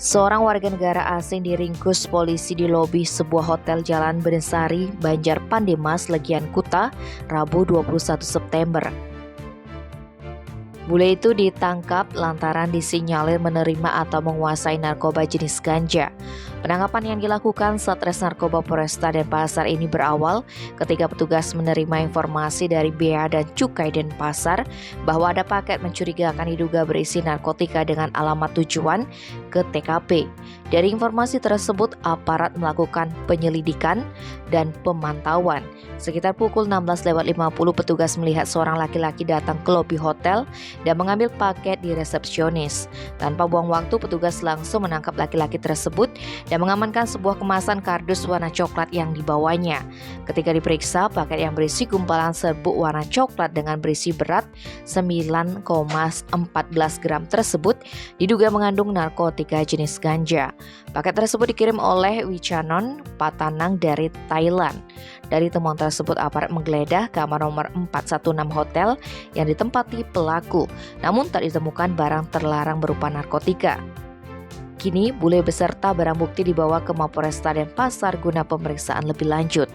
Seorang warga negara asing diringkus polisi di lobi sebuah hotel Jalan Benesari, Banjar Pandemas, Legian Kuta, Rabu 21 September. Bule itu ditangkap lantaran disinyalir menerima atau menguasai narkoba jenis ganja. Penangkapan yang dilakukan Satres Narkoba Polresta Denpasar ini berawal ketika petugas menerima informasi dari Bea dan Cukai Denpasar bahwa ada paket mencurigakan diduga berisi narkotika dengan alamat tujuan ke TKP. Dari informasi tersebut, aparat melakukan penyelidikan dan pemantauan. Sekitar pukul 16.50 petugas melihat seorang laki-laki datang ke lobi hotel dan mengambil paket di resepsionis. Tanpa buang waktu, petugas langsung menangkap laki-laki tersebut dan mengamankan sebuah kemasan kardus warna coklat yang dibawanya. Ketika diperiksa, paket yang berisi gumpalan serbuk warna coklat dengan berisi berat 9,14 gram tersebut diduga mengandung narkotika jenis ganja. Paket tersebut dikirim oleh Wichanon Patanang dari Thailand. Dari temuan tersebut, aparat menggeledah kamar nomor 416 hotel yang ditempati pelaku, namun tak ditemukan barang terlarang berupa narkotika. Kini, bule beserta barang bukti dibawa ke Mapolresta Denpasar guna pemeriksaan lebih lanjut.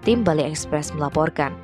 Tim Bali Express melaporkan.